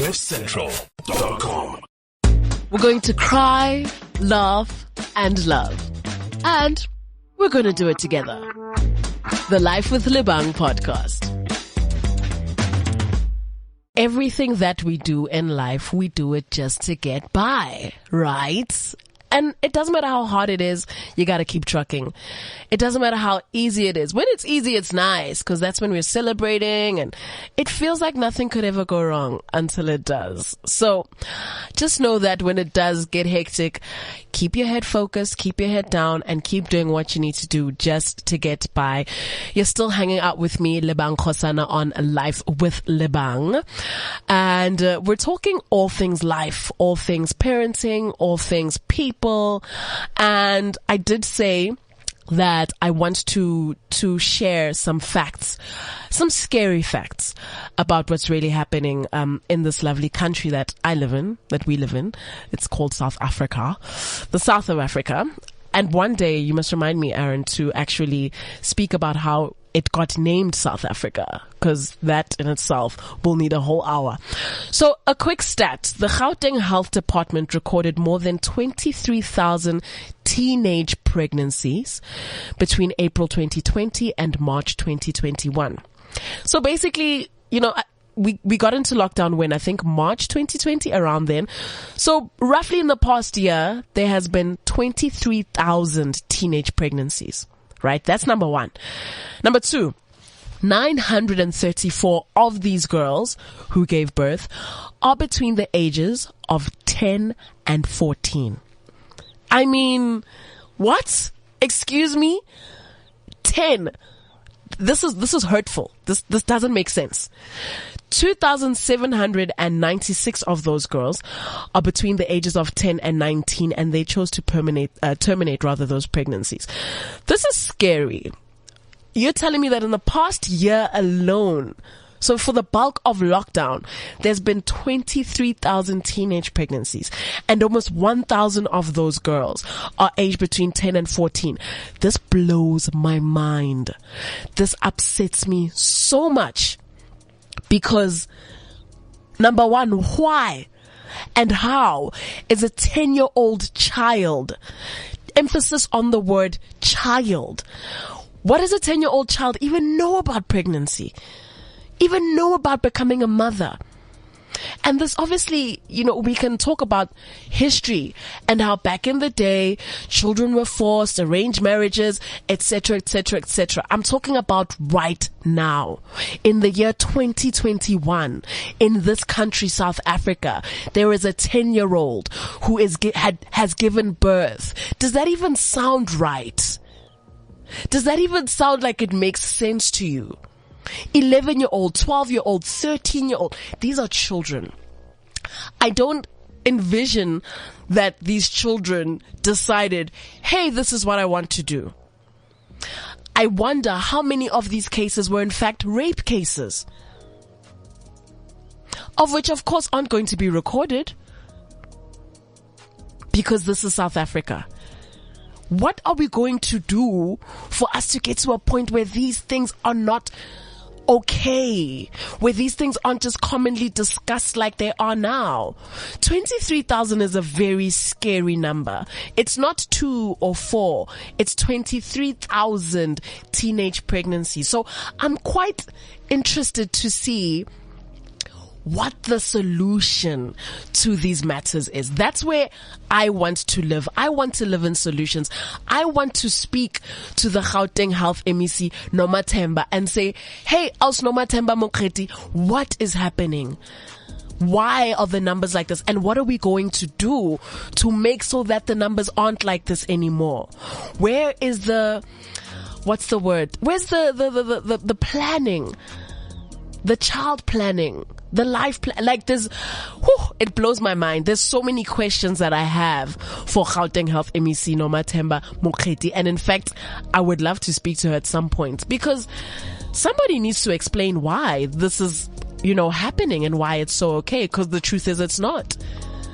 CliffCentral.com. We're going to cry, laugh, and love. And we're going to do it together. The Life with Lebang podcast. Everything that we do in life, we do it just to get by, right? And it doesn't matter how hard it is, you gotta keep trucking. It doesn't matter how easy it is. When it's easy, it's nice, because that's when we're celebrating and it feels like nothing could ever go wrong until it does. So just know that when it does get hectic, keep your head focused, keep your head down, and keep doing what you need to do just to get by. You're still hanging out with me, Lebang Kgosana, on Life with Lebang. And we're talking all things life, all things parenting, all things people. And I did say that I want to share some facts, some scary facts about what's really happening in this lovely country that we live in. It's called South Africa, the south of Africa. And one day you must remind me, Aaron, to actually speak about how it got named South Africa, because that in itself will need a whole hour. So a quick stat. The Gauteng Health Department recorded more than 23,000 teenage pregnancies between April 2020 and March 2021. So basically, we got into lockdown when I think March 2020, around then. So roughly in the past year, there has been 23,000 teenage pregnancies. Right? That's number one. Number two, 934 of these girls who gave birth are between the ages of 10 and 14. I mean, what? Excuse me? 10. This is hurtful. This doesn't make sense. 2,796 of those girls are between the ages of 10 and 19, and they chose to terminate those pregnancies. This is scary. You're telling me that in the past year alone, so for the bulk of lockdown, there's been 23,000 teenage pregnancies, and almost 1,000 of those girls are aged between 10 and 14. This blows my mind. This upsets me so much. Because, number one, why and how is a 10-year-old child, emphasis on the word child, what does a 10-year-old child even know about pregnancy? Even know about becoming a mother? And this obviously, we can talk about history and how back in the day, children were forced, arranged marriages, etc., etc., etc. I'm talking about right now. In the year 2021, in this country, South Africa, there is a 10-year-old who has given birth. Does that even sound right? Does that even sound like it makes sense to you? 11-year-old, 12-year-old, 13-year-old. These are children. I don't envision that these children decided, hey, this is what I want to do. I wonder how many of these cases were in fact rape cases, of which of course aren't going to be recorded because this is South Africa. What are we going to do for us to get to a point where these things are not okay, where these things aren't just commonly discussed like they are now? 23,000 is a very scary number. It's not 2 or 4. It's 23,000 teenage pregnancies. So I'm quite interested to see what the solution to these matters is. That's where I want to live. I want to live in solutions. I want to speak to the Gauteng Health MEC, Nomathemba, and say, hey, Aus Nomathemba Mokreti, what is happening? Why are the numbers like this? And what are we going to do to make so that the numbers aren't like this anymore? Where is what's the word? Where's the planning? The child planning? The life plan, it blows my mind. There's so many questions that I have for Gauteng Health MEC Nomathemba Mokreti. And in fact, I would love to speak to her at some point, because somebody needs to explain why this is, happening and why it's so okay. Because the truth is it's not.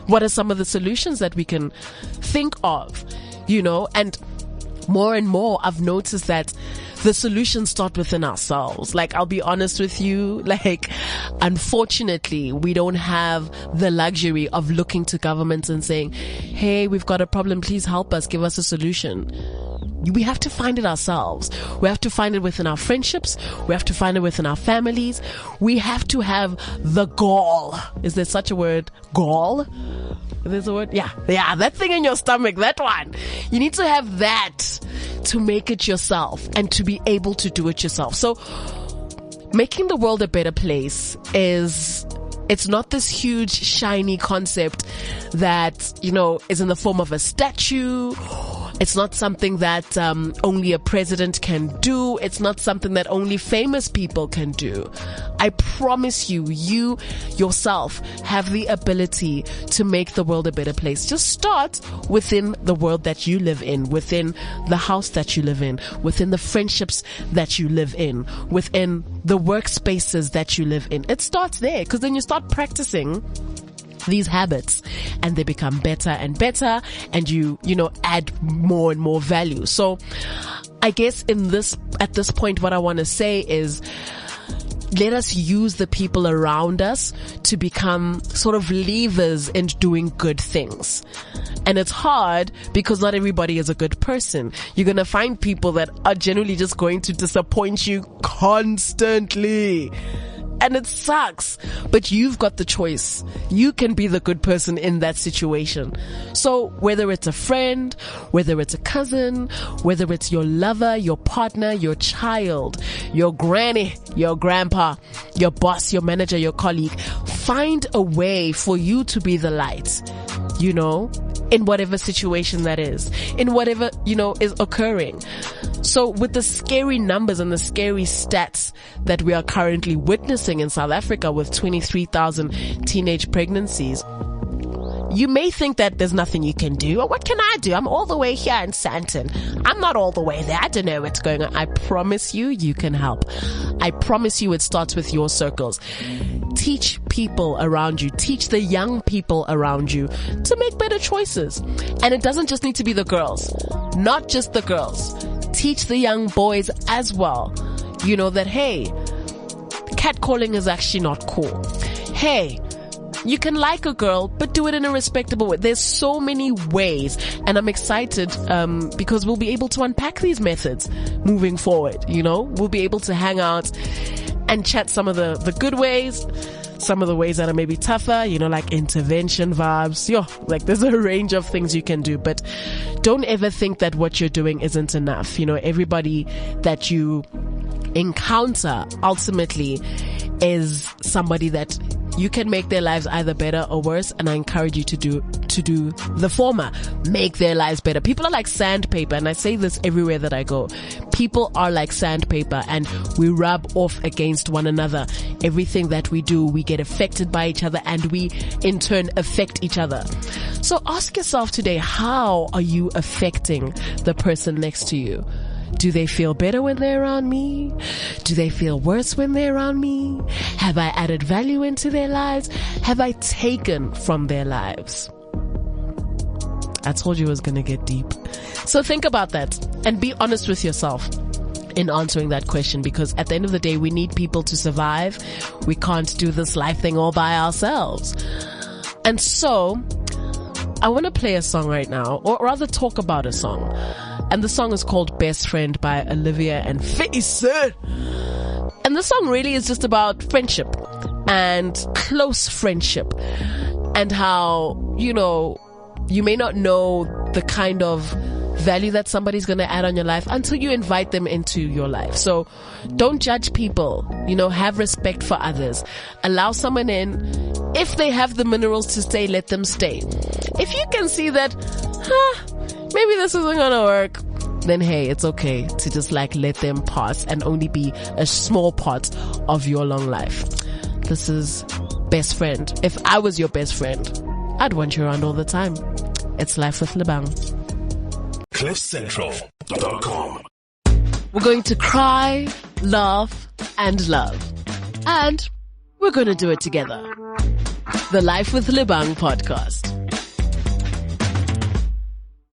What are some of the solutions that we can think of, and more and more, I've noticed that the solutions start within ourselves. Like, I'll be honest with you, like, unfortunately, we don't have the luxury of looking to governments and saying, hey, we've got a problem, please help us, give us a solution. We have to find it ourselves. We have to find it within our friendships. We have to find it within our families. We have to have the gall. Is there such a word? Gall? There's a word? Yeah, that thing in your stomach, that one. You need to have that to make it yourself and to be able to do it yourself. So making the world a better place it's not this huge shiny concept that, is in the form of a statue. It's not something that only a president can do. It's not something that only famous people can do. I promise you yourself have the ability to make the world a better place. Just start within the world that you live in, within the house that you live in, within the friendships that you live in, within the workspaces that you live in. It starts there, because then you start practicing these habits and they become better and better, and you add more and more value. So I guess at this point, what I want to say is, let us use the people around us to become sort of levers in doing good things. And it's hard because not everybody is a good person. You're going to find people that are generally just going to disappoint you constantly. And it sucks, but you've got the choice. You can be the good person in that situation. So whether it's a friend, whether it's a cousin, whether it's your lover, your partner, your child, your granny, your grandpa, your boss, your manager, your colleague, find a way for you to be the light, in whatever situation that is, in whatever, is occurring. So with the scary numbers and the scary stats that we are currently witnessing in South Africa with 23,000 teenage pregnancies, you may think that there's nothing you can do. Or what can I do? I'm all the way here in Sandton. I'm not all the way there. I don't know what's going on. I promise you can help. I promise you it starts with your circles. Teach people around you. Teach the young people around you to make better choices. And it doesn't just need to be the girls. Not just the girls. Teach the young boys as well. That, hey, catcalling is actually not cool. Hey, you can like a girl, but do it in a respectable way. There's so many ways, and I'm excited because we'll be able to unpack these methods moving forward. We'll be able to hang out and chat some of the good ways, some of the ways that are maybe tougher, like intervention vibes. There's a range of things you can do, but don't ever think that what you're doing isn't enough. Everybody that you encounter ultimately is somebody that you can make their lives either better or worse, and I encourage you to do the former. Make their lives better. People are like sandpaper, and I say this everywhere that I go. People are like sandpaper, and we rub off against one another. Everything that we do, we get affected by each other, and we in turn affect each other. So ask yourself today, how are you affecting the person next to you? Do they feel better when they're around me? Do they feel worse when they're around me? Have I added value into their lives? Have I taken from their lives? I told you it was going to get deep. So think about that and be honest with yourself in answering that question, because at the end of the day, we need people to survive. We can't do this life thing all by ourselves. And so I want to play a song right now, or rather talk about a song. And the song is called Best Friend by Olivia and Face. And the song really is just about friendship and close friendship, and how, you may not know the kind of value that somebody's going to add on your life until you invite them into your life. So don't judge people, have respect for others. Allow someone in. If they have the minerals to stay, let them stay. If you can see that, maybe this isn't going to work, then hey, it's okay to just let them pass and only be a small part of your long life. This is Best Friend. If I was your best friend, I'd want you around all the time. It's Life with Lebang. CliffCentral.com. We're going to cry, laugh, and love. And we're going to do it together. The Life with Lebang podcast.